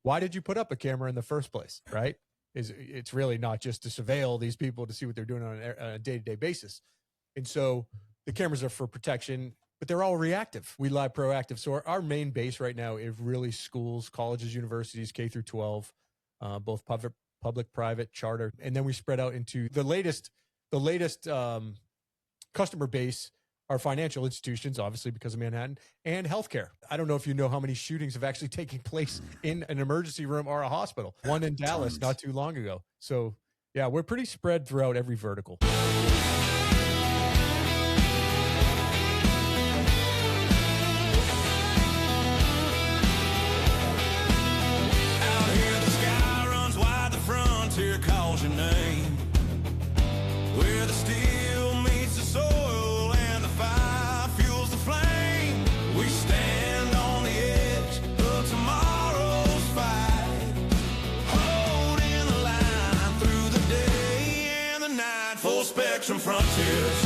why did you put up a camera in the first place, right? It's really not just to surveil these people to see what they're doing on a day-to-day basis. And so the cameras are for protection, but they're all reactive. We lie proactive. So our main base right now is really schools, colleges, universities, K through 12, both public, private, charter. And then we spread out into the latest customer base are financial institutions, obviously because of Manhattan, and healthcare. I don't know if you know how many shootings have actually taken place in an emergency room or a hospital. One in Dallas not too long ago. So yeah, we're pretty spread throughout every vertical. Here calls your name, where the steel meets the soil and the fire fuels the flame. We stand on the edge of tomorrow's fight, holding the line through the day and the night. Full spectrum frontiers,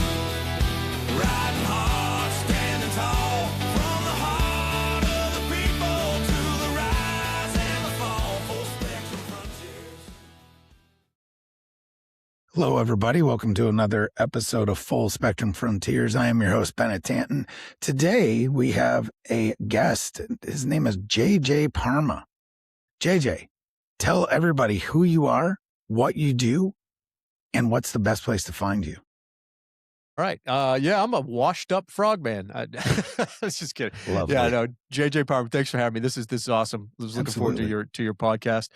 riding hard, standing tall, from the heart of the people to the rise and the fall. Full spectrum frontiers. Hello, everybody. Welcome to another episode of Full Spectrum Frontiers. I am your host, Bennett. Today, we have a guest. His name is JJ Parma. JJ, tell everybody who you are, what you do, and what's the best place to find you. All right. Yeah, I'm a washed up frogman. It's just kidding. Lovely. Yeah, I know. JJ Parma, thanks for having me. This is awesome. I was looking forward to your podcast.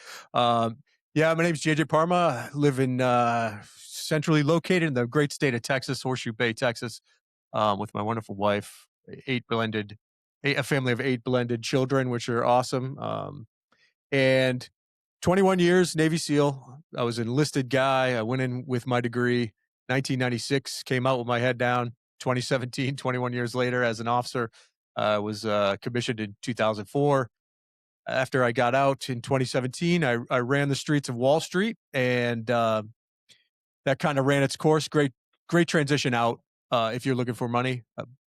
Yeah, my name's JJ Parma. I live in centrally located in the great state of Texas, Horseshoe Bay, Texas, with my wonderful wife, a family of 8 blended children, which are awesome. And 21 years, Navy SEAL. I was an enlisted guy. I went in with my degree, 1996, came out with my head down, 2017, 21 years later as an officer. I was commissioned in 2004. After I got out in 2017, I ran the streets of Wall Street, and that kind of ran its course. Great transition out if you're looking for money.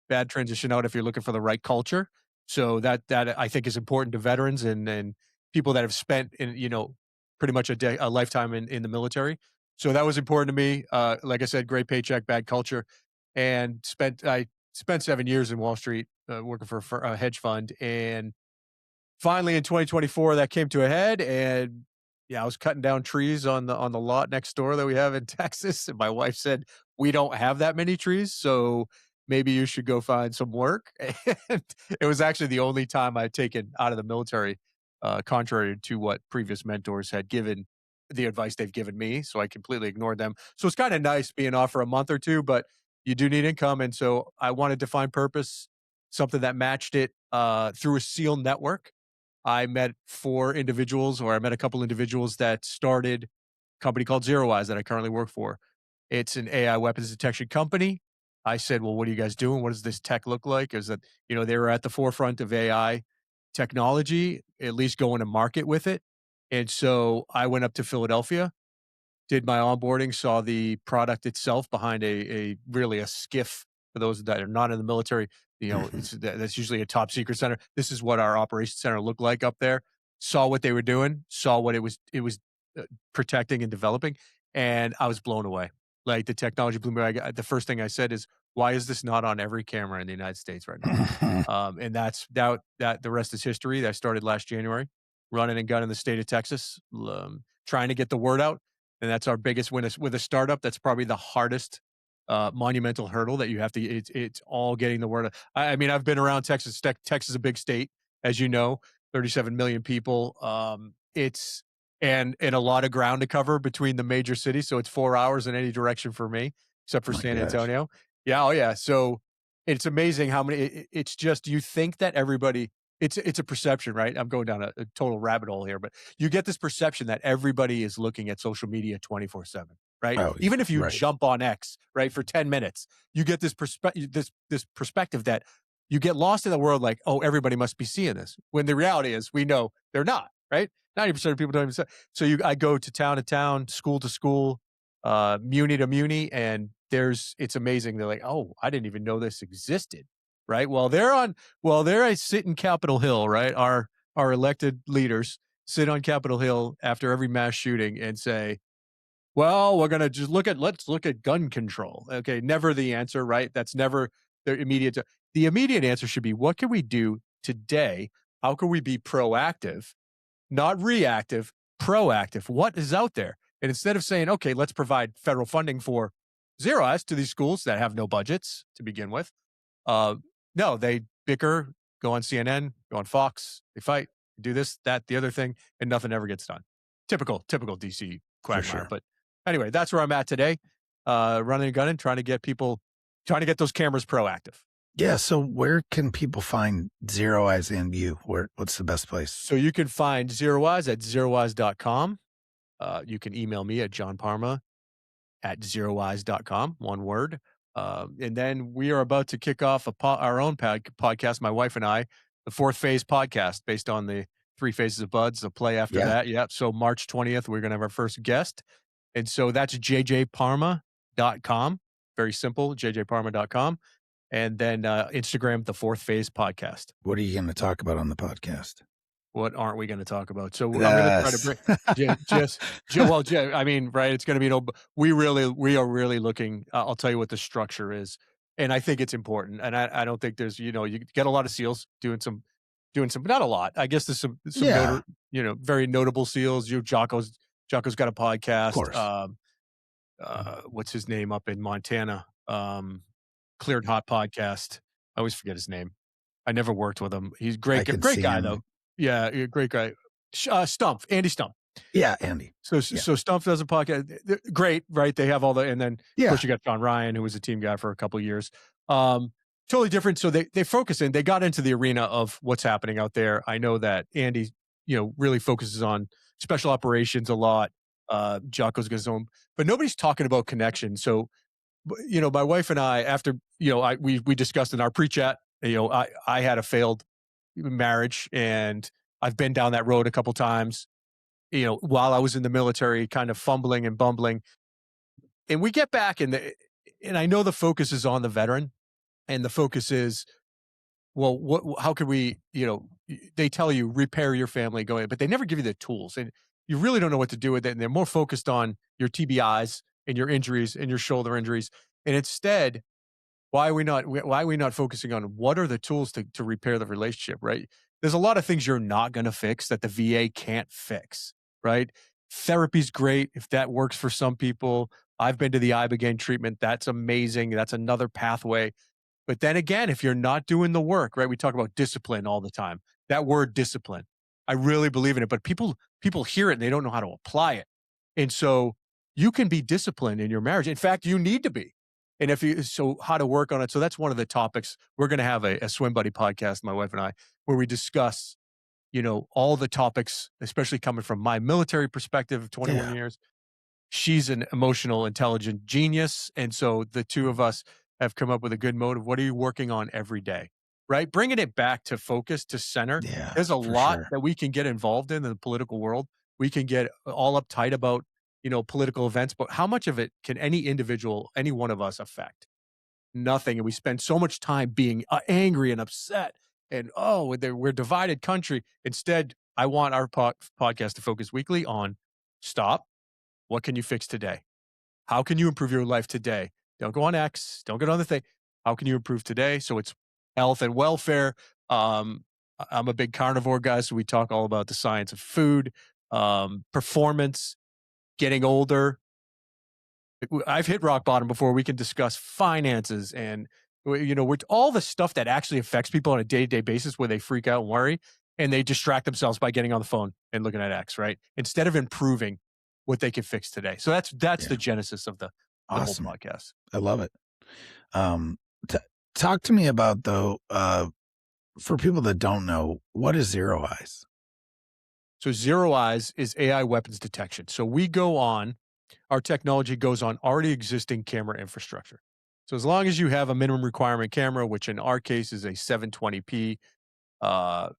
Bad transition out if you're looking for the right culture. So that I think is important to veterans and people that have spent pretty much a lifetime in the military. So that was important to me. Like I said, great paycheck, bad culture, and I spent 7 years in Wall Street working for a hedge fund. And finally in 2024, that came to a head, and yeah, I was cutting down trees on the lot next door that we have in Texas. And my wife said, "We don't have that many trees, so maybe you should go find some work." And it was actually the only time I'd taken out of the military, contrary to what previous mentors had given the advice they've given me. So I completely ignored them. So it's kind of nice being off for a month or two, but you do need income. And so I wanted to find purpose, something that matched it through a SEAL network. I met a couple individuals that started a company called ZeroEyes that I currently work for. It's an AI weapons detection company. I said, well, what are you guys doing? What does this tech look like? Is that, they were at the forefront of AI technology, at least going to market with it. And so I went up to Philadelphia, did my onboarding, saw the product itself behind a skiff. For those that are not in the military, that's usually a top secret center. This is what our operations center looked like up there. Saw what they were doing, saw what it was protecting and developing, and I was blown away. Like, the technology blew me away. The first thing I said is, why is this not on every camera in the United States right now? And that's that. The rest is history. I started last January, running and gunning the state of Texas, trying to get the word out. And that's our biggest win with a startup. That's probably the hardest monumental hurdle that you have to. It's all getting the word out. I mean, I've been around Texas. Texas is a big state, as you know, 37 million people. And a lot of ground to cover between the major cities. So it's 4 hours in any direction for me, except for San Antonio. Yeah. Oh yeah. So it's amazing how many, it's just, you think that everybody, it's a perception, right? I'm going down a total rabbit hole here, but you get this perception that everybody is looking at social media 24/7, right? Oh, even if you jump on X, right, for 10 minutes, you get this perspective that you get lost in the world, like, oh, everybody must be seeing this. When the reality is, we know they're not, right? 90% of people don't even say. So I go to town, school to school, muni to muni, and it's amazing. They're like, oh, I didn't even know this existed, right? Well, I sit in Capitol Hill, right? Our elected leaders, sit on Capitol Hill after every mass shooting and say, well, we're going to just let's look at gun control. Okay. Never the answer, right? That's never the immediate. The immediate answer should be, what can we do today? How can we be proactive, not reactive, proactive? What is out there? And instead of saying, okay, let's provide federal funding for ZeroEyes to these schools that have no budgets to begin with. No, they bicker, go on CNN, go on Fox, they fight, do this, that, the other thing, and nothing ever gets done. Typical DC quagmire. sure. But anyway, that's where I'm at today. Running a gun and trying to get those cameras proactive. Yeah. So where can people find ZeroEyes and you? What's the best place? So you can find ZeroEyes at ZeroEyes.com. You can email me at johnparma@ZeroEyes.com, one word. And then we are about to kick off our own podcast, my wife and I, the Fourth Phase podcast, based on the Three Phases of Buds, the play after that. Yeah. So March 20th, we're going to have our first guest. And so that's jjparma.com. Very simple, jjparma.com. And then Instagram, the Fourth Phase podcast. What are you going to talk about on the podcast? What aren't we going to talk about? So I'm going to try to bring I mean, right. It's going to be, we are really looking, I'll tell you what the structure is. And I think it's important. And I don't think there's, you get a lot of SEALs doing some, but not a lot. I guess there's some very notable SEALs. Jocko's got a podcast. Of course. What's his name up in Montana? Cleared Hot podcast. I always forget his name. I never worked with him. He's great guy though. Yeah, great guy. Andy Stumpf. Yeah, Andy. So Stumpf does a podcast. Great, right? They have all and then of course you got John Ryan, who was a team guy for a couple of years. Totally different. So they focus they got into the arena of what's happening out there. I know that Andy, really focuses on special operations a lot. Jocko's got his own, but nobody's talking about connection. So, my wife and I, after, we discussed in our pre-chat, I had a failed marriage, and I've been down that road a couple times, while I was in the military, kind of fumbling and bumbling. And we get back and I know the focus is on the veteran, and the focus is, well, how could we, they tell you repair your family, but they never give you the tools, and you really don't know what to do with it. And they're more focused on your TBIs and your injuries and your shoulder injuries. And instead, why are we not focusing on what are the tools to repair the relationship, right? There's a lot of things you're not going to fix that the VA can't fix, right? Therapy's great if that works for some people. I've been to the Ibogaine treatment. That's amazing. That's another pathway. But then again, if you're not doing the work, right? We talk about discipline all the time. That word discipline, I really believe in it, but people hear it and they don't know how to apply it. And so you can be disciplined in your marriage. In fact, you need to be. And how to work on it. So that's one of the topics. We're going to have a Swim Buddy podcast, my wife and I, where we discuss, all the topics, especially coming from my military perspective of 21 years. She's an emotional, intelligent genius. And so the two of us have come up with a good mode of what are you working on every day, right? Bringing it back to focus, to center. Yeah, there's a lot that we can get involved in the political world. We can get all uptight about political events, but how much of it can any individual, any one of us affect? Nothing. And we spend so much time being angry and upset and, we're a divided country. Instead, I want our podcast to focus weekly on stop. What can you fix today? How can you improve your life today? Don't go on X. Don't get on the thing. How can you improve today? So it's health and welfare. I'm a big carnivore guy, so we talk all about the science of food, performance, getting older. I've hit rock bottom before. We can discuss finances and, all the stuff that actually affects people on a day-to-day basis where they freak out and worry and they distract themselves by getting on the phone and looking at X, right? Instead of improving what they can fix today. So that's the genesis of the whole podcast. I love it. Talk to me about, though, for people that don't know, what is ZeroEyes? So ZeroEyes is AI weapons detection. So our technology goes on already existing camera infrastructure. So as long as you have a minimum requirement camera, which in our case is a 720p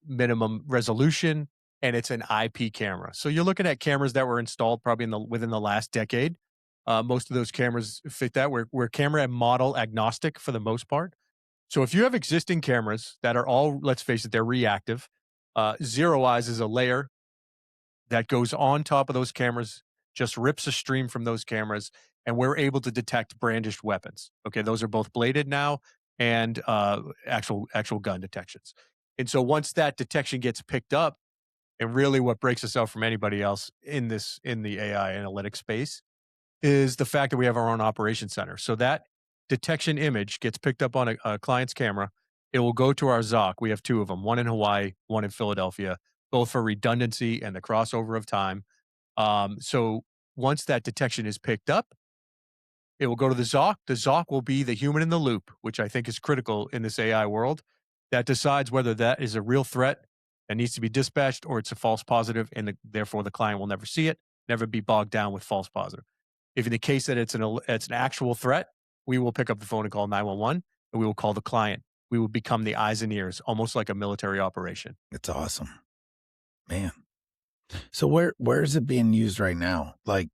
minimum resolution, and it's an IP camera. So you're looking at cameras that were installed probably within the last decade. Most of those cameras fit that. We're camera and model agnostic for the most part. So if you have existing cameras that are all, let's face it, they're reactive. ZeroEyes is a layer that goes on top of those cameras, just rips a stream from those cameras, and we're able to detect brandished weapons. Okay, those are both bladed now and actual gun detections. And so once that detection gets picked up, and really what breaks us out from anybody else in the AI analytics space is the fact that we have our own operation center. So that detection image gets picked up on a client's camera. It will go to our ZOC. We have two of them, one in Hawaii, one in Philadelphia, both for redundancy and the crossover of time. So once that detection is picked up, it will go to the ZOC. The ZOC will be the human in the loop, which I think is critical in this AI world, that decides whether that is a real threat that needs to be dispatched or it's a false positive, and therefore the client will never see it, never be bogged down with false positive. If in the case that it's an actual threat, we will pick up the phone and call 911, and we will call the client. We will become the eyes and ears, almost like a military operation. It's awesome, man. So where is it being used right now? Like,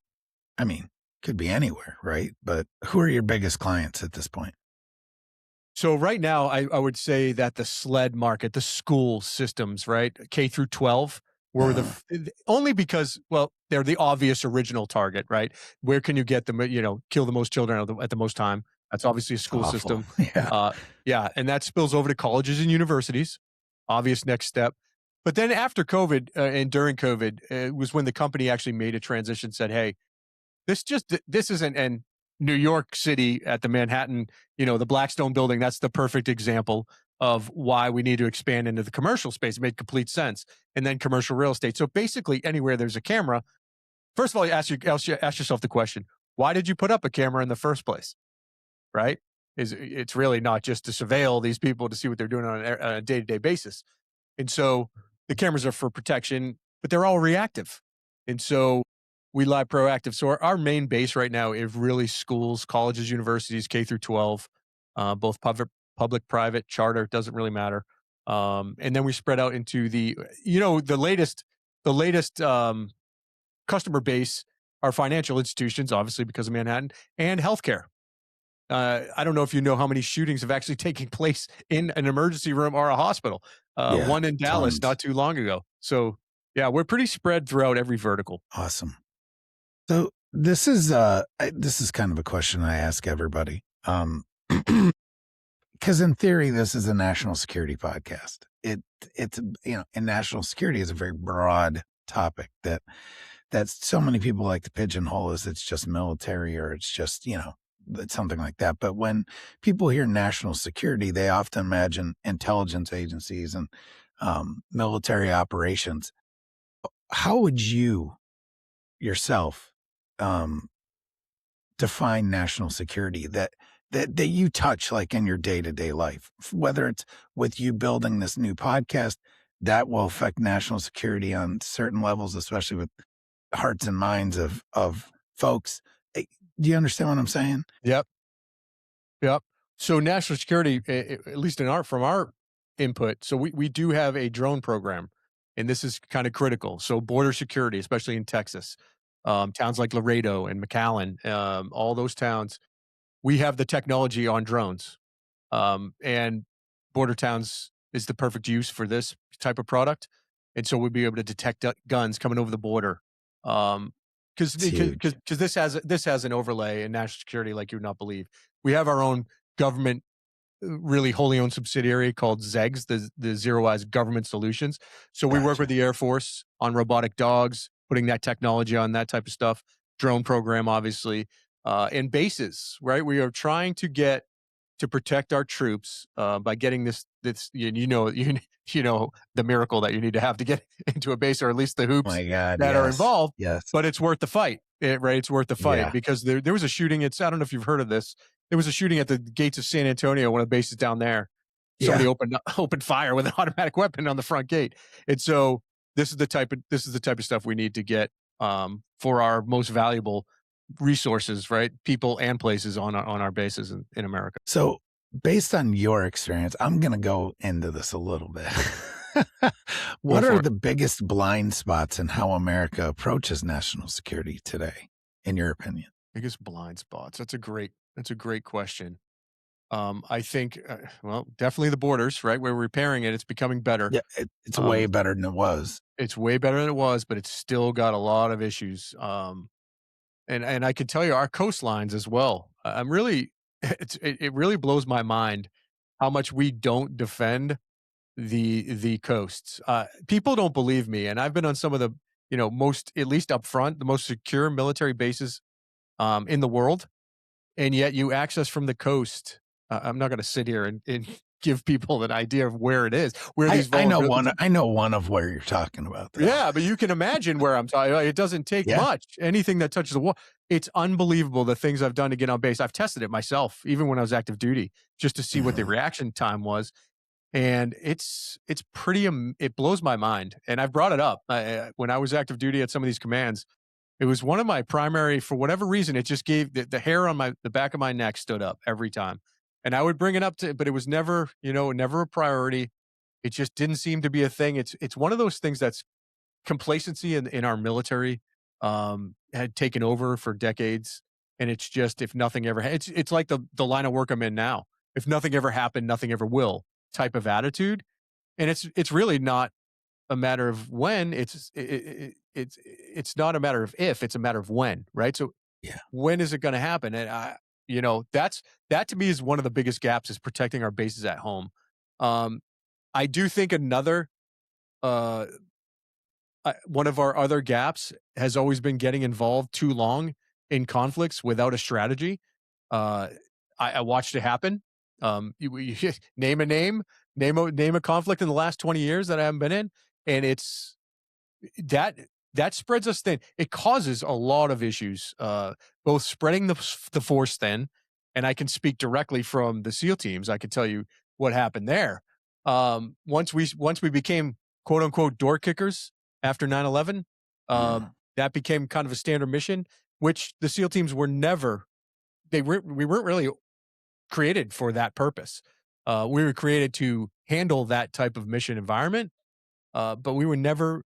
I mean, could be anywhere, right? But who are your biggest clients at this point? So right now, I would say that the SLED market, the school systems, right, K through 12, were only because, well, they're the obvious original target, right? Where can you get them? Kill the most children at the most time. That's obviously a school system. Yeah. And that spills over to colleges and universities. Obvious next step. But then after COVID and during COVID, it was when the company actually made a transition. Said, "Hey, this isn't." And New York City at the Manhattan, the Blackstone building, that's the perfect example of why we need to expand into the commercial space. It made complete sense. And then commercial real estate. So basically anywhere there's a camera, first of all, you ask yourself the question, why did you put up a camera in the first place? Right? It's really not just to surveil these people to see what they're doing on a day-to-day basis. And so the cameras are for protection, but they're all reactive. And so we lie proactive. So our main base right now is really schools, colleges, universities, K through 12, both public, private, charter, doesn't really matter. And then we spread out into the latest customer base are financial institutions, obviously because of Manhattan, and healthcare. I don't know if you know how many shootings have actually taken place in an emergency room or a hospital. One in Dallas tons. not too long ago. So yeah, we're pretty spread throughout every vertical. Awesome. So this is kind of a question I ask everybody. Because in theory, this is a national security podcast. It's and national security is a very broad topic that so many people like to pigeonhole as it's just military or it's just, it's something like that. But when people hear national security, they often imagine intelligence agencies and military operations. How would you yourself define national security that you touch like in your day-to-day life, whether it's with you building this new podcast that will affect national security on certain levels, especially with hearts and minds of folks. Do you understand what I'm saying? Yep. So national security, at least from our input, so we do have a drone program, and this is kind of critical. So border security, especially in Texas, towns like Laredo and McAllen, all those towns, we have the technology on drones, and border towns is the perfect use for this type of product. And so we'll be able to detect guns coming over the border. Because this has an overlay in national security like you would not believe. We have our own government, really wholly owned subsidiary called ZEGS, the ZeroEyes Government Solutions. So we work with the Air Force on robotic dogs, putting that technology on that type of stuff. Drone program, obviously, and bases. Right, we are trying to protect our troops by getting this. You know the miracle that you need to have to get into a base, or at least the hoops that are involved. Yes, but it's worth the fight, right? It's worth the fight because there was a shooting. I don't know if you've heard of this. There was a shooting at the gates of San Antonio, one of the bases down there. Somebody opened fire with an automatic weapon on the front gate, and so this is the type of stuff we need to get for our most valuable resources, right? People and places on our bases in America. So based on your experience, I'm going to go into this a little bit. What are the biggest blind spots in how America approaches national security today, in your opinion? Biggest blind spots. That's a great question. I think, well, definitely the borders, right? We're repairing it. It's becoming better. Yeah, it's way Um, better than it was. it's way better than it was, but it's still got a lot of issues. And I can tell you our coastlines as well. I'm really, it really blows my mind how much we don't defend the coasts. People don't believe me, and I've been on some of the, most, at least up front, the most secure military bases in the world, and yet you access from the coast. I'm not going to sit here and give people an idea of where it is, where these I know vulnerabilities. one. I know one of where you're talking about, though. Yeah, but you can imagine where I'm talking. It doesn't take Yeah. much. Anything that touches the wall, it's unbelievable the things I've done to get on base. I've tested it myself, even when I was active duty, just to see what the Mhm. reaction time was, and it's pretty. It blows my mind, and I've brought it up when I was active duty at some of these commands. It was one of my primary, for whatever reason, it just gave the hair on the back of my neck stood up every time, and I would bring it up but it was never, never a priority. It just didn't seem to be a thing. It's one of those things that's complacency in our military had taken over for decades, and it's just, if nothing ever it's like the line of work I'm in now. If nothing ever happened, nothing ever will type of attitude, and it's really not a matter of when. It's not a matter of if, it's a matter of when, right? So Yeah. when is it going to happen? And that to me is one of the biggest gaps, is protecting our bases at home. um I do think another uh one of our other gaps has always been getting involved too long in conflicts without a strategy. Uh, I watched it happen. You name a name, name a conflict in the last 20 years that I haven't been in, and it's that that spreads us thin. It causes a lot of issues, both spreading the force thin, and I can speak directly from the SEAL teams. I can tell you what happened there. Once we became quote unquote door kickers after 9/11, Yeah. that became kind of a standard mission, which the SEAL teams were never. We weren't really created for that purpose. We were created to handle that type of mission environment, but we were never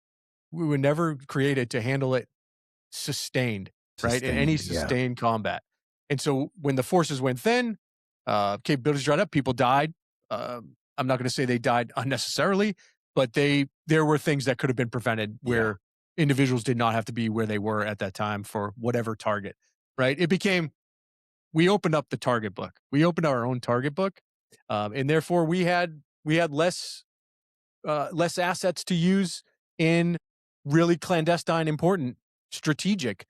created to handle it sustained, right? In any Sustained. Yeah. sustained combat. And so when the forces went thin, capabilities dried up, people died. I'm not going to say they died unnecessarily, but there were things that could have been prevented where individuals did not have to be where they were at that time for whatever target, right? We opened up the target book. We opened our own target book. And therefore we had less assets to use in really clandestine, important, strategic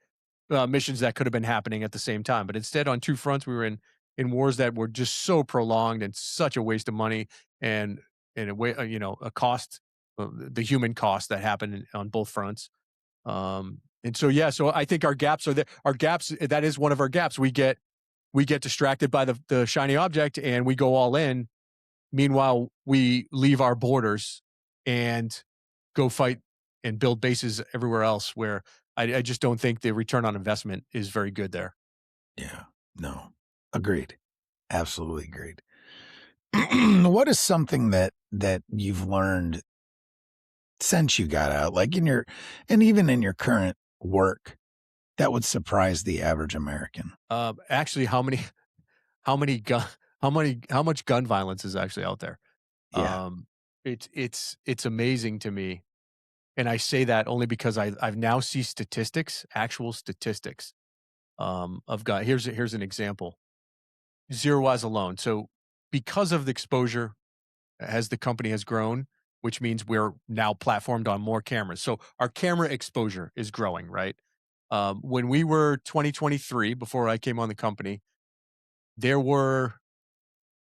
missions that could have been happening at the same time. But instead, on two fronts, we were in wars that were just so prolonged and such a waste of money, and a way, a cost, the human cost that happened on both fronts. And so, yeah, so I think our gaps are there. Our gaps, that is one of our gaps. We get distracted by the shiny object, and we go all in. Meanwhile, we leave our borders and go fight and build bases everywhere else, where I just don't think the return on investment is very good there. Yeah. No. Agreed. Absolutely agreed. What is something that you've learned since you got out, like and even in your current work, that would surprise the average American? Actually, how many gun, how much gun violence is actually out there? Yeah. It's amazing to me, and I say that only because I've now see statistics, actual statistics, of gun. Here's an example. ZeroEyes alone. So because of the exposure as the company has grown, which means we're now platformed on more cameras. So our camera exposure is growing, right? When we were 2023, before I came on the company, there were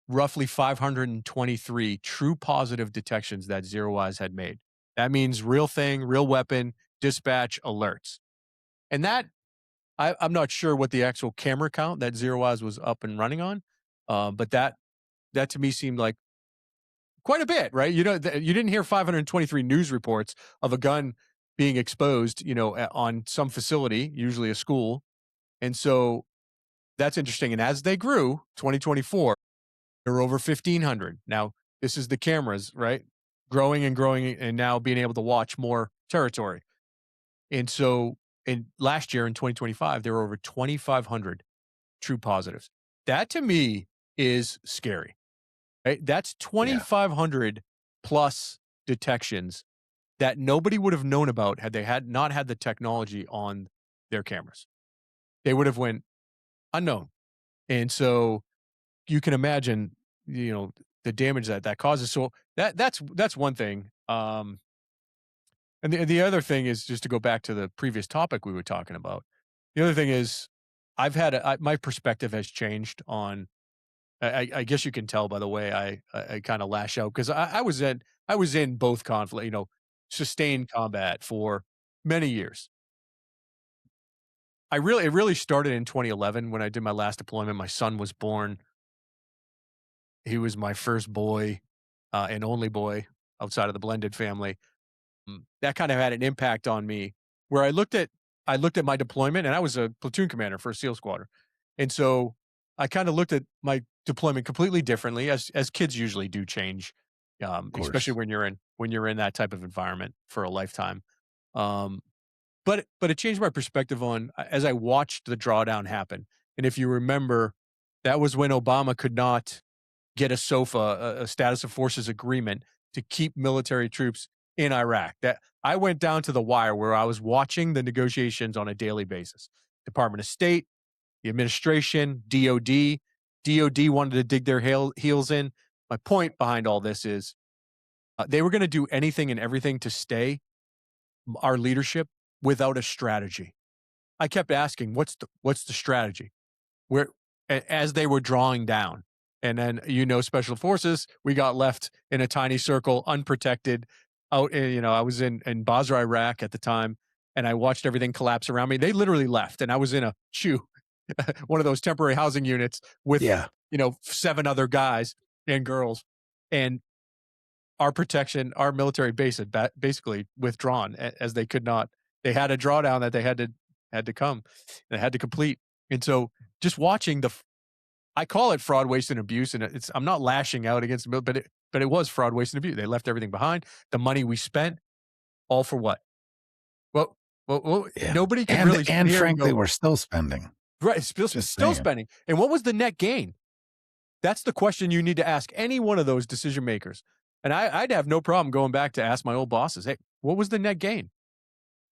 roughly 523 true positive detections that ZeroEyes had made. That means real thing, real weapon, dispatch, alerts. And that, I'm not sure what the actual camera count that ZeroEyes was up and running on, but that to me seemed like quite a bit, right? You didn't hear 523 news reports of a gun being exposed, on some facility, usually a school. And so that's interesting. And as they grew, 2024, there were over 1,500. Now, this is the cameras, right? Growing and growing, and now being able to watch more territory. And so, in last year in 2025, there were over 2,500 true positives. That to me is scary, right? That's 2,500 plus detections that nobody would have known about had they had not had the technology on their cameras. They would have went unknown. And so you can imagine, the damage that causes. So that's one thing. And the other thing is, just to go back to the previous topic we were talking about. The other thing is, my perspective has changed on. I guess you can tell by the way I kind of lash out, because I was in both conflict, sustained combat for many years. It really started in 2011 when I did my last deployment. My son was born. He was my first boy, and only boy outside of the blended family. That kind of had an impact on me, where I looked at my deployment, and I was a platoon commander for a SEAL squadron. And so I kind of looked at my deployment completely differently, as kids usually do change, especially when you're in that type of environment for a lifetime. Um, but it changed my perspective on, as I watched the drawdown happen. And if you remember, that was when Obama could not get a SOFA, a status of forces agreement, to keep military troops in Iraq. That I went down to the wire, where I was watching the negotiations on a daily basis. Department of State, the administration, DOD. DOD wanted to dig their heels in. My point behind all this is, they were going to do anything and everything to stay our leadership without a strategy. I kept asking, what's the strategy? Where, as they were drawing down, and then, special forces, we got left in a tiny circle, unprotected. Out, I was in Basra, Iraq at the time, and I watched everything collapse around me. They literally left, and I was in a one of those temporary housing units with 7 other guys and girls, and our military base had basically withdrawn, as they could not. They had a drawdown that they had to come, they had to complete. And so, just watching I call it fraud, waste, and abuse, and I'm not lashing out against them, but it was fraud, waste, and abuse. They left everything behind. The money we spent, all for what? Well, Yeah. nobody can And, really. and frankly, we're still spending. Right, still spending. And what was the net gain? That's the question you need to ask any one of those decision makers. And I'd have no problem going back to ask my old bosses, hey, what was the net gain?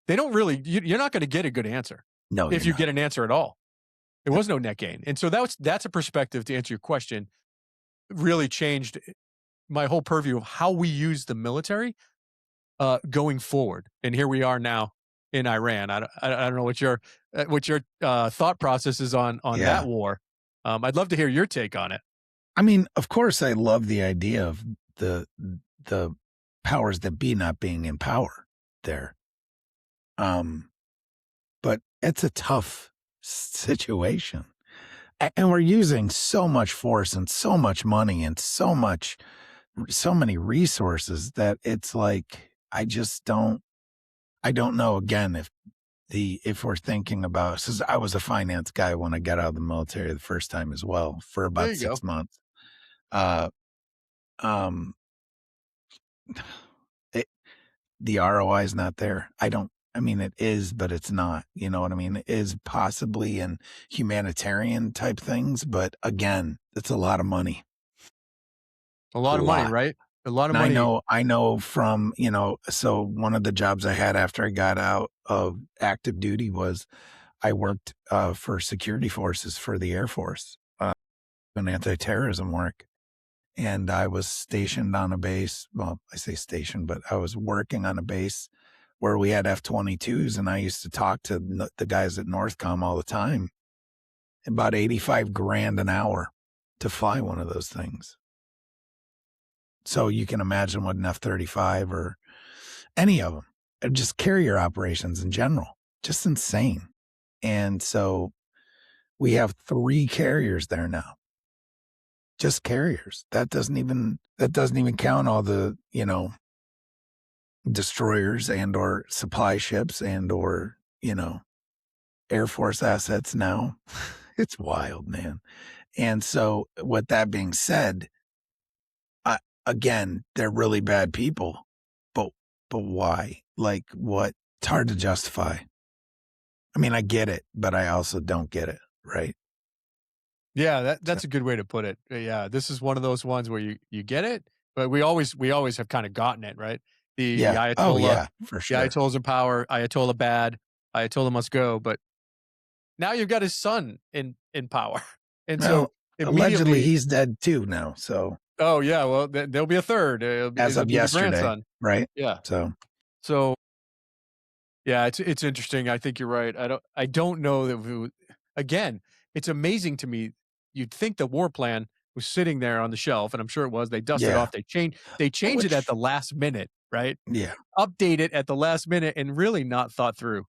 They don't really. You're not going to get a good answer. No, if you get an answer at all. There was no net gain. And so that's a perspective, to answer your question, really changed my whole purview of how we use the military going forward. And here we are now in Iran. I don't know what your thought process is on that war. I'd love to hear your take on it. I mean, of course, I love the idea of the powers that be not being in power there. But it's a tough situation, and we're using so much force and so much money and so many resources that it's like, I don't know, again, if we're thinking about, since I was a finance guy when I got out of the military the first time as well, for about 6 months. The ROI is not there. I mean, it is, but it's not, you know what I mean? It is possibly in humanitarian type things, but again, it's a lot of money. A lot of money, right? A lot of money. I know from, so one of the jobs I had after I got out of active duty was I worked for security forces for the Air Force, in anti-terrorism work. And I was stationed on a base. Well, I say stationed, but I was working on a base where we had F-22s, and I used to talk to the guys at Northcom all the time. About $85,000 an hour to fly one of those things. So you can imagine what an F-35 or any of them, just carrier operations in general, just insane. And so we have 3 carriers there now. Just carriers. That doesn't even count all the, destroyers and or supply ships and or, Air Force assets now. It's wild, man. And so with that being said, again, they're really bad people, but why? Like, what? It's hard to justify. I mean, I get it, but I also don't get it. Right. Yeah, So, that's a good way to put it. Yeah, this is one of those ones where you get it, but we always have kind of gotten it, right? The yeah. Oh, Ayatollah, yeah, for the sure. Ayatollah's in power, Ayatollah bad, Ayatollah must go, but now you've got his son in power. And so Well, allegedly immediately, he's dead too now. So oh yeah, well there'll be a third. as It'll of be the yesterday, grandson. right? Yeah. So So yeah, it's interesting. I think you're right. I don't know that again, it's amazing to me. You'd think the war plan was sitting there on the shelf, and I'm sure it was. They dusted yeah, off. They change it at which the last minute, right? yeah. Update it at the last minute and really not thought through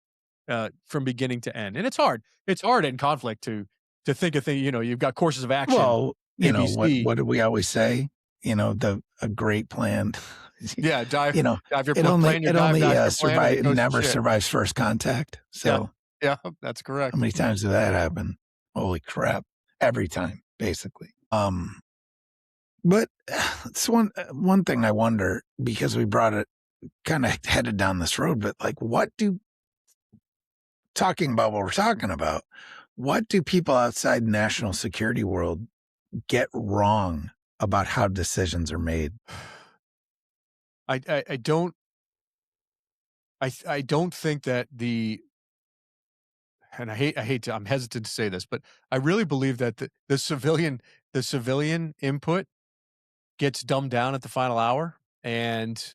from beginning to end. And it's hard. It's hard in conflict to think of things. You've got courses of action, Well, ABC. what do we always say? A great plan. Yeah, you know, dive your it only plan your it dive, only dive your plan, and it survive goes to never shit. survives first contact. Yeah, So yeah, that's how correct. many times did that happen? Holy crap! Every time, basically. But it's one thing I wonder, because we brought it kind of headed down this road, but like, talking about what we're talking about, what do people outside national security world get wrong about how decisions are made? I don't I don't think that and I hate to, I'm hesitant to say this, but I really believe that the civilian input gets dumbed down at the final hour. And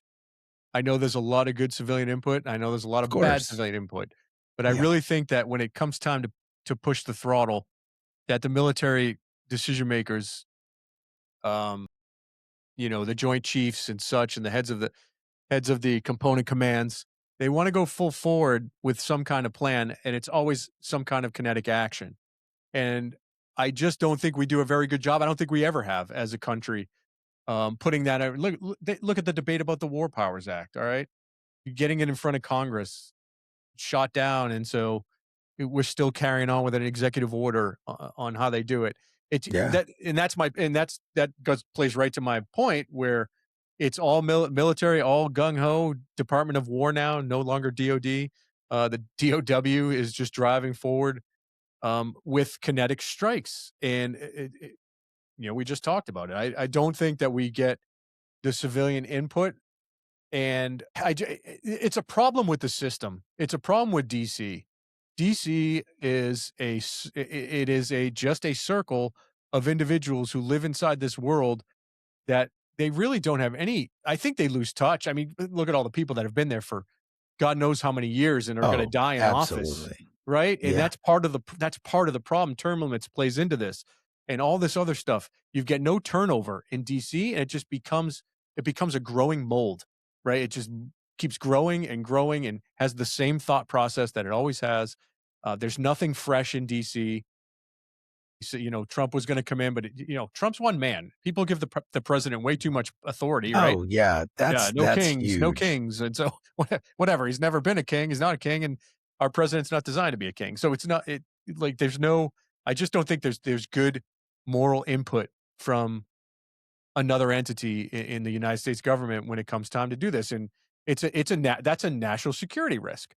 I know there's a lot of good civilian input. I know there's a lot Of of bad course. civilian input, but I Yeah. really think that when it comes time to push the throttle, that the military decision makers, um, the Joint Chiefs and such, and the heads of the component commands, they want to go full forward with some kind of plan, and it's always some kind of kinetic action. And I just don't think we do a very good job. I don't think we ever have as a country, putting that out. Look at the debate about the War Powers Act. All right, you're getting it in front of Congress, shot down, and so we're still carrying on with an executive order on how they do it. It's Yeah. that, and that plays right to my point where it's all military, all gung ho. Department of War now, no longer DoD. The DOW is just driving forward with kinetic strikes, and we just talked about it. I don't think that we get the civilian input, and it's a problem with the system. It's a problem with DC. DC is it is a just a circle of individuals who live inside this world that they really don't have any. I think they lose touch. I mean, look at all the people that have been there for God knows how many years and are going to Oh, die in office, absolutely. right? And Yeah. that's part of the problem. Term limits plays into this, and all this other stuff. You get no turnover in DC, and it becomes a growing mold, right? It just keeps growing and growing and has the same thought process that it always has. There's nothing fresh in DC. So, Trump was going to come in, but Trump's one man. People give the president way too much authority, right? Oh, yeah. Yeah, no That's kings, no huge. kings, and so whatever. He's never been a king. He's not a king, and our president's not designed to be a king. So it's not like there's no. I just don't think there's good moral input from another entity in the United States government when it comes time to do this, and that's a national security risk.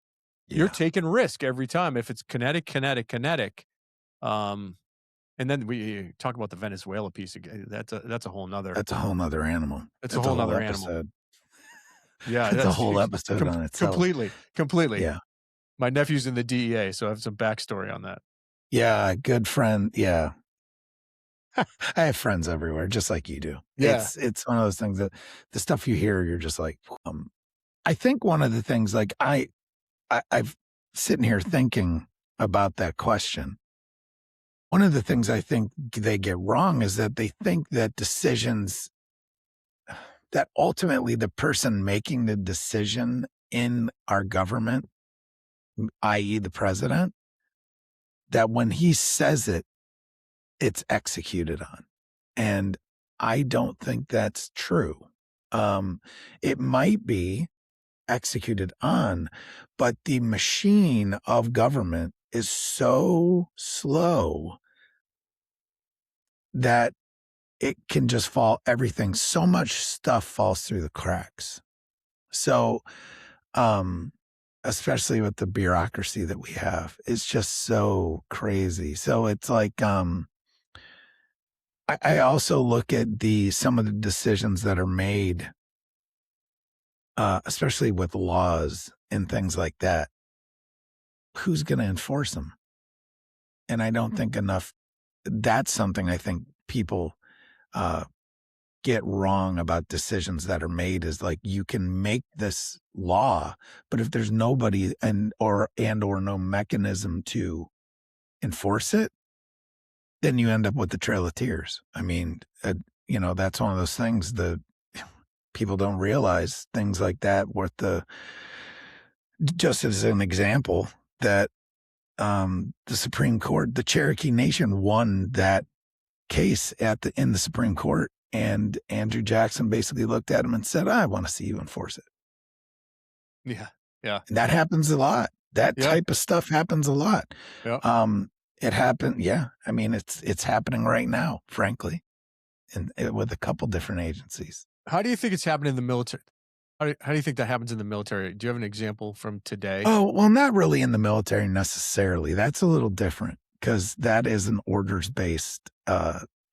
You're Yeah. taking risk every time if it's kinetic. Um, and then we talk about the Venezuela piece again. That's a whole nother. That's a whole nother animal. That's a That's a whole whole nother animal. episode. Yeah, That's a that's whole episode on itself. completely. Yeah. My nephew's in the DEA, so I have some backstory on that. Yeah. Good friend. Yeah. I have friends everywhere, just like you do. Yeah. It's one of those things that the stuff you hear, you're just like, I think one of the things, like I've sitting here thinking about that question. One of the things I think they get wrong is that they think that decisions, that ultimately the person making the decision in our government, i.e. the president, that when he says it, it's executed on. And I don't think that's true. It might be executed on, but the machine of government is so slow that it can just so much stuff falls through the cracks. So, especially with the bureaucracy that we have, it's just so crazy. So it's like, I also look at some of the decisions that are made, especially with laws and things like that. Who's going to enforce them? And I don't think enough. That's something I think people get wrong about decisions that are made, is like, you can make this law, but if there's nobody or no mechanism to enforce it, then you end up with the Trail of Tears. I mean, that's one of those things that people don't realize, things like that, just as an example, that the Supreme Court, the Cherokee Nation won that case in the Supreme Court, and Andrew Jackson basically looked at him and said, I want to see you enforce it. Yeah. Yeah. And that happens a lot. That type of stuff happens a lot. Yeah. It happened. Yeah. I mean, it's happening right now, frankly, and with a couple different agencies. How do you think it's happening in the military? How do you think that happens in the military? Do you have an example from today? Oh, well, not really in the military necessarily. That's a little different, because that is an orders-based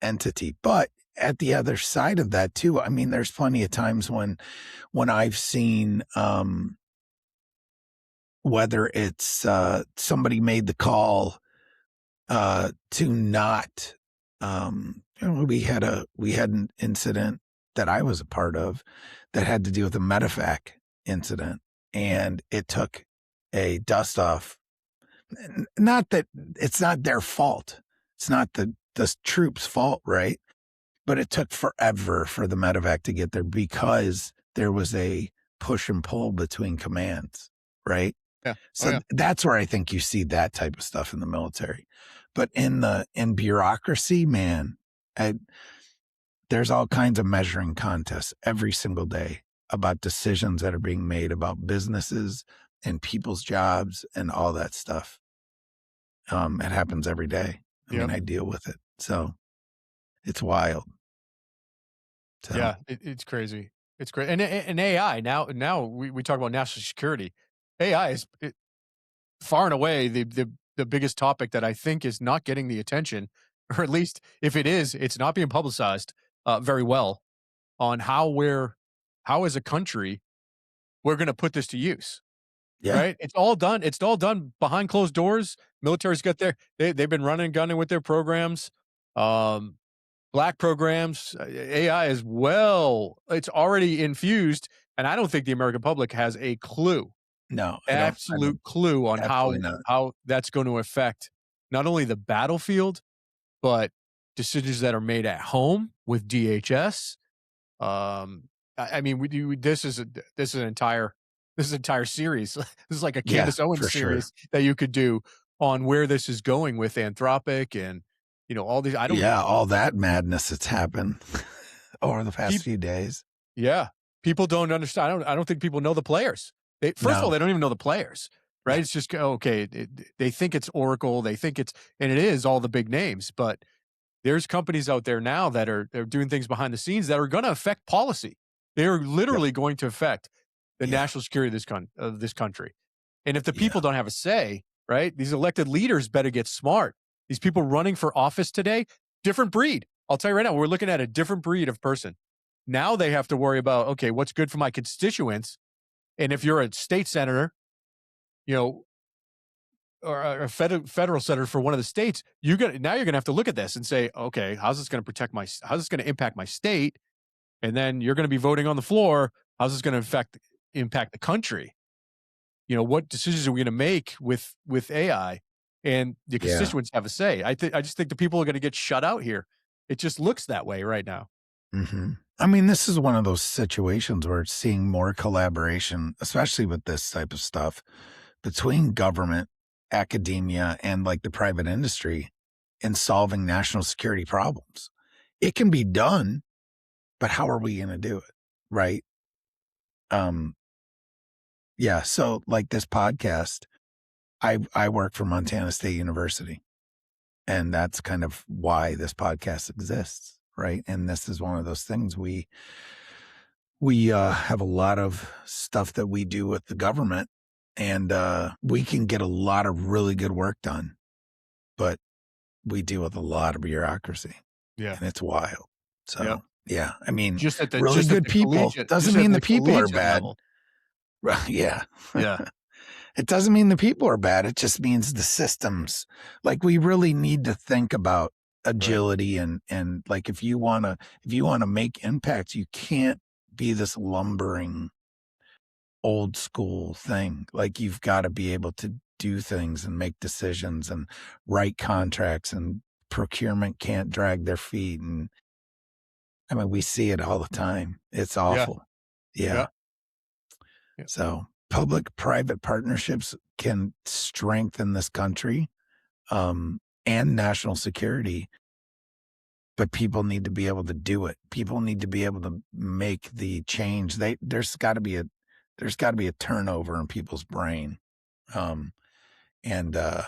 entity. But at the other side of that too, I mean, there's plenty of times when I've seen, whether it's somebody made the call to not, we had an incident that I was a part of that had to do with a medevac incident, and it took a dust off. Not that it's not their fault. It's not the troops' fault, right? But it took forever for the medevac to get there because there was a push and pull between commands, right? Yeah. So that's where I think you see that type of stuff in the military. But in bureaucracy, man, there's all kinds of measuring contests every single day about decisions that are being made about businesses and people's jobs and all that stuff. It happens every day. I mean, I deal with it. So it's wild. So. Yeah, it's crazy. It's great. And AI, now we talk about national security. AI is far and away the biggest topic that I think is not getting the attention, or at least if it is, it's not being publicized very well on how as a country we're going to put this to use. Yeah. Right? It's all done behind closed doors. Military's got they've been running and gunning with their programs. Black programs, AI as well. It's already infused, and I don't think the American public has a clue. No, absolute clue on how that's going to affect not only the battlefield, but decisions that are made at home with DHS. I mean, this is an entire series. This is like a Candace Owens series that you could do on where this is going with Anthropic and all these. All that madness that's happened over the past few days. Yeah, people don't understand. I don't think people know the players. First of all, they don't even know the players, right? It's just okay. They think it's Oracle. They think and it is all the big names. But there's companies out there now that are doing things behind the scenes that are going to affect policy. They are literally going to affect the national security of this country. And if the people don't have a say, right? These elected leaders better get smart. These people running for office today, different breed. I'll tell you right now, we're looking at a different breed of person. Now they have to worry about, okay, what's good for my constituents? And if you're a state senator, or a federal senator for one of the states, you're going to have to look at this and say, okay, how's this going to impact my state? And then you're going to be voting on the floor. How's this going to impact the country? What decisions are we going to make with AI? And the constituents have a say. I just think the people are going to get shut out here. It just looks that way right now. Mm-hmm. I mean, this is one of those situations where it's seeing more collaboration, especially with this type of stuff, between government, academia, and like the private industry in solving national security problems. It can be done, but how are we going to do it? Right. So like this podcast, I work for Montana State University, and that's kind of why this podcast exists. Right. And this is one of those things we have a lot of stuff that we do with the government, and we can get a lot of really good work done, but we deal with a lot of bureaucracy. Yeah. and it's wild. So Yep. yeah, I mean, Just at the really just at good the people collegiate doesn't just at mean the the people are collegiate bad. level. Right, yeah. Yeah. It doesn't mean the people are bad. It just means the systems. Like we really need to think about agility and like if you wanna make impacts, you can't be this lumbering old school thing. Like you've got to be able to do things and make decisions and write contracts, and procurement can't drag their feet. And I mean, we see it all the time. It's awful. Yeah. Yeah. Yeah. So public private partnerships can strengthen this country and national security, but people need to be able to do it. People need to be able to make the change. There's got to be a turnover in people's brain. And I,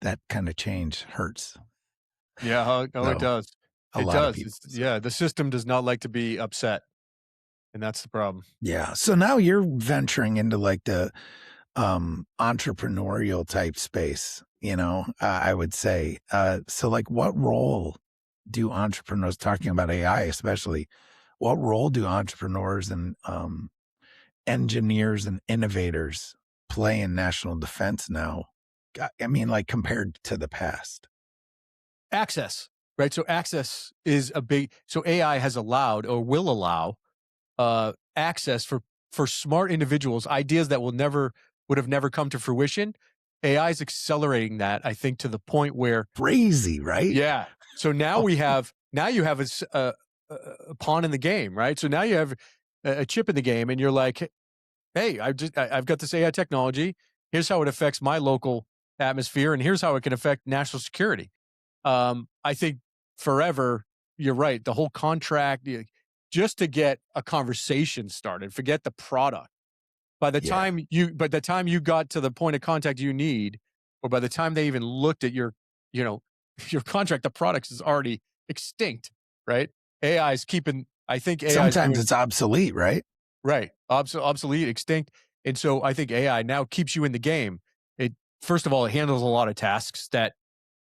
that kind of change hurts. Yeah. Oh, it does. A It lot of does. people. Yeah. The system does not like to be upset. And that's the problem. Yeah. So now you're venturing into like the entrepreneurial type space, I would say. So like what role do entrepreneurs, talking about AI especially, what role do entrepreneurs and engineers and innovators play in national defense now? I mean, like compared to the past. Access, right? So access is so AI has allowed or will allow access for smart individuals, ideas that would have never come to fruition. AI is accelerating that, I think, to the point where crazy, right? Yeah. So now you have a pawn in the game, right? So now you have a chip in the game, and you're like, hey, I've got this AI technology. Here's how it affects my local atmosphere, and here's how it can affect national security. I think forever, you're right. The whole contract, just to get a conversation started, forget the product. By the time you got to the point of contact you need, or by the time they even looked at your contract, the product is already extinct, right? AI is keeping, I think AI sometimes it's obsolete, right? Right. Obsolete, extinct. And so I think AI now keeps you in the game. First of all, it handles a lot of tasks that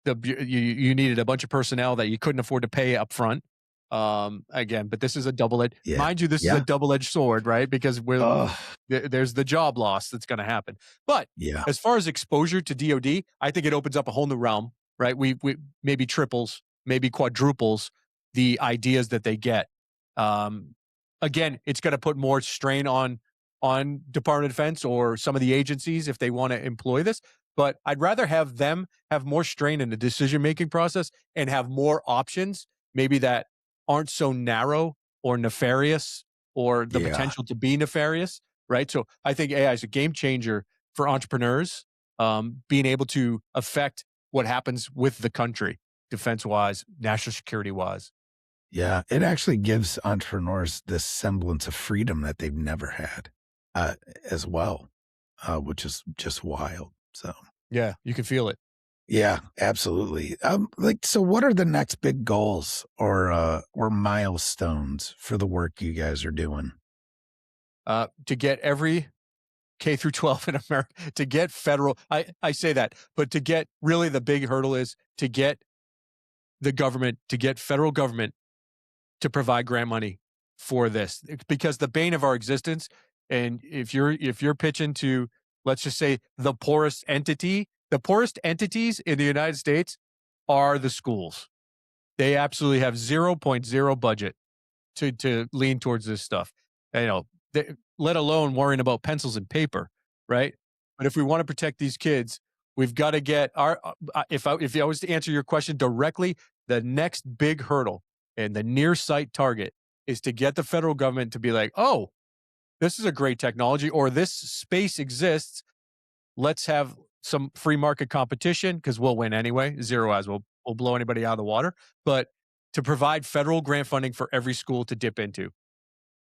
you needed a bunch of personnel that you couldn't afford to pay up front. Again, but this is a double-edged, mind you, this is a double-edged sword, right? Because there's the job loss that's going to happen. But as far as exposure to DoD, I think it opens up a whole new realm, right? We maybe triples, maybe quadruples the ideas that they get. Again, it's going to put more strain on Department of Defense or some of the agencies if they want to employ this. But I'd rather have them have more strain in the decision-making process and have more options, maybe that aren't so narrow or nefarious or the potential to be nefarious, right? So I think AI is a game changer for entrepreneurs, being able to affect what happens with the country, defense-wise, national security-wise. Yeah, it actually gives entrepreneurs this semblance of freedom that they've never had as well, which is just wild. So yeah, you can feel it. Yeah, absolutely. So what are the next big goals or milestones for the work you guys are doing? To get every K through 12 in America, to get federal, I say that, but to get, really the big hurdle is to get federal government to provide grant money for this. Because the bane of our existence, and if you're pitching to, let's just say, the poorest entities in the United States are the schools. They absolutely have 0.0 budget to lean towards this stuff. Let alone worrying about pencils and paper, right? But if we want to protect these kids, we've got to get if I was to answer your question directly, the next big hurdle and the near sight target is to get the federal government to be like, oh, this is a great technology, or this space exists. Let's have some free market competition, because we'll win anyway. ZeroEyes will blow anybody out of the water. But to provide federal grant funding for every school to dip into.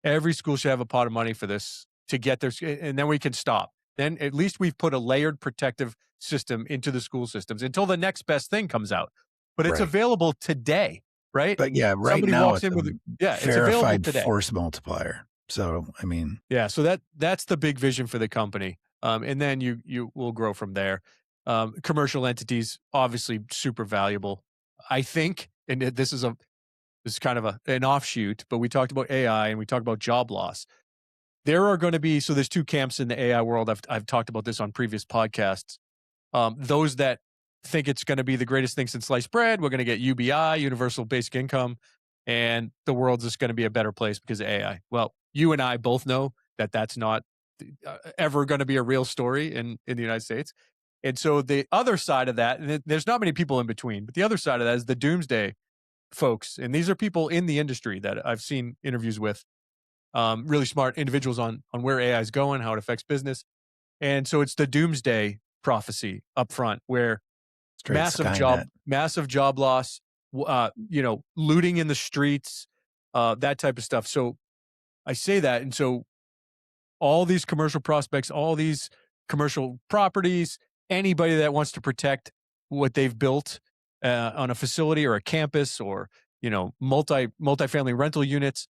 Every school should have a pot of money for this to get their, and then we can stop. Then at least we've put a layered protective system into the school systems until the next best thing comes out. But it's available today, right? But yeah, right Somebody now walks in with it's verified force multiplier. So I mean, so that's the big vision for the company, and then you will grow from there. Commercial entities, obviously super valuable. I think, and this is kind of an offshoot, but we talked about AI and we talked about job loss. There are going to be, so there's two camps in the AI world. I've talked about this on previous podcasts. Those that think it's going to be the greatest thing since sliced bread. We're going to get UBI, universal basic income, and the world's just going to be a better place because of AI. Well, you and I both know that that's not ever going to be a real story in the United States. And so the other side of that, and there's not many people in between, but the other side of that is the doomsday folks. And these are people in the industry that I've seen interviews with, really smart individuals on where AI is going, how it affects business. And so it's the doomsday prophecy up front where Straight massive job loss, looting in the streets, that type of stuff. So I say that. And so all these commercial prospects, all these commercial properties, anybody that wants to protect what they've built on a facility or a campus or, multifamily rental units,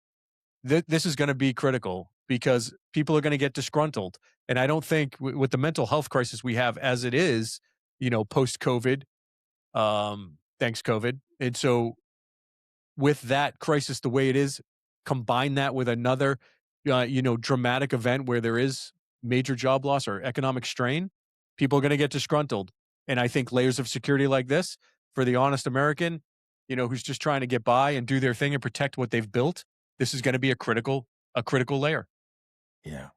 this is going to be critical because people are going to get disgruntled. And I don't think with the mental health crisis we have as it is, post-COVID, thanks COVID. And so with that crisis the way it is, combine that with another, dramatic event where there is major job loss or economic strain, people are going to get disgruntled. And I think layers of security like this for the honest American, who's just trying to get by and do their thing and protect what they've built, this is going to be a critical layer. Yeah.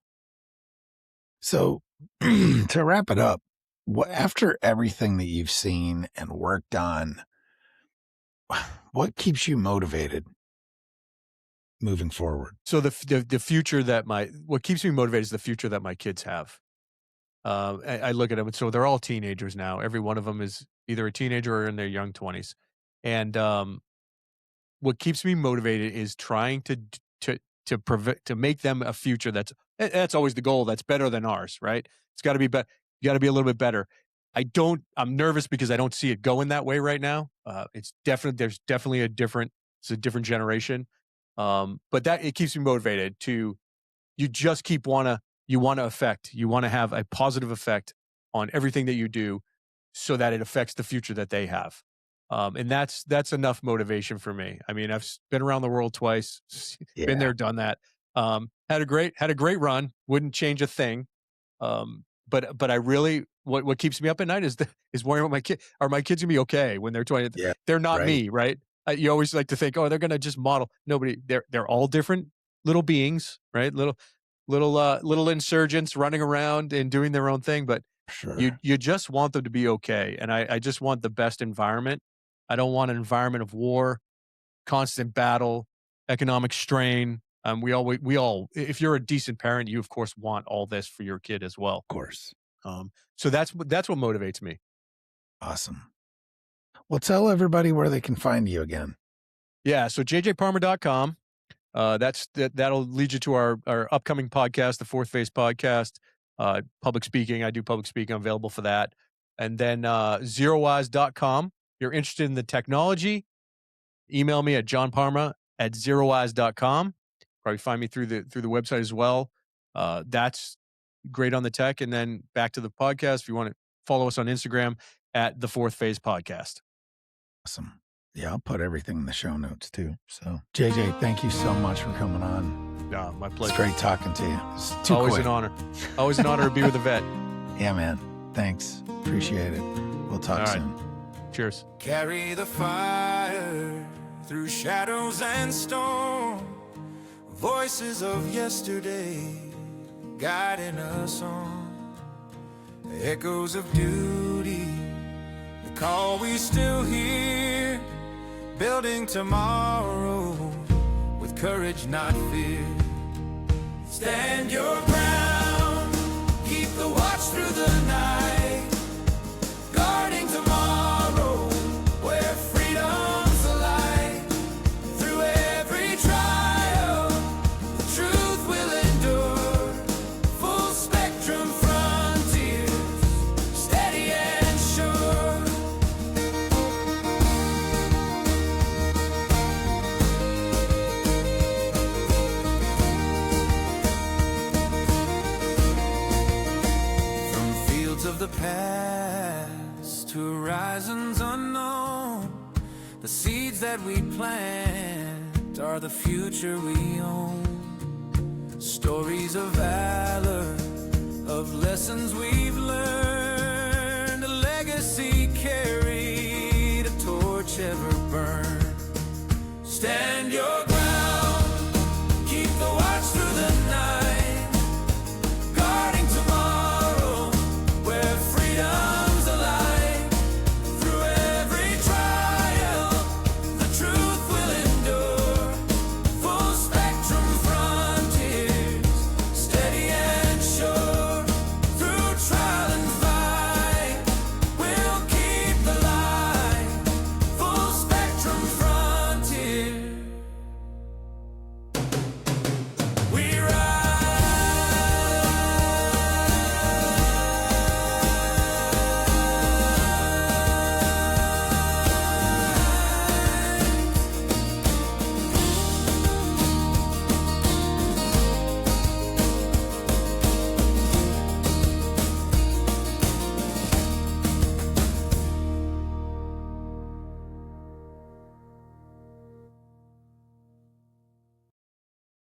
So to wrap it up, after everything that you've seen and worked on, what keeps you motivated moving forward? So the future what keeps me motivated is the future that my kids have. I look at them, and so they're all teenagers now. Every one of them is either a teenager or in their young 20s. And what keeps me motivated is trying to make them a future that's always the goal. That's better than ours, right? It's got to be better. You got to be a little bit better. I'm nervous because I don't see it going that way right now. There's definitely a different generation. But it keeps me motivated you just you want to have a positive effect on everything that you do so that it affects the future that they have. And that's enough motivation for me. I mean, I've been around the world twice, been there, done that. Had a great run. Wouldn't change a thing. But I really, what keeps me up at night is worrying about my kid. Are my kids gonna be okay when they're 20? Yeah, they're not right. me, right? You always like to think, oh, they're gonna just model. Nobody. They're all different little beings, right? Little insurgents running around and doing their own thing. But sure, you just want them to be okay, and I just want the best environment. I don't want an environment of war, constant battle, economic strain. We all, if you're a decent parent, you of course want all this for your kid as well. Of course. So that's what motivates me. Awesome. Well, tell everybody where they can find you again. Yeah. So jjparma.com. That'll lead you to our upcoming podcast, the Fourth Phase podcast, public speaking. I do public speaking. I'm available for that. And then ZeroEyes.com. If you're interested in the technology, email me at johnparma@ZeroEyes.com. Probably find me through the website as well. That's great on the tech. And then back to the podcast. If you want to follow us on Instagram at the Fourth Phase Podcast. Awesome. Yeah, I'll put everything in the show notes too. So JJ, thank you so much for coming on. My pleasure. It's great talking to you. It's too always quick. An honor. Always an honor to be with a vet. Yeah, man. Thanks. Appreciate it. We'll talk soon. Cheers. Carry the fire through shadows and storm. Voices of yesterday guiding us on. Echoes of duty, the call we still hear. Building tomorrow with courage, not fear. Stand your ground, keep the watch through the night. Guarding tomorrow where freedom's a light. Through every trial, the truth will endure. Full spectrum frontiers, steady and sure. From fields Roads of the past to horizons unknown. The seeds that we plant are the future we own. Stories of valor, of lessons we've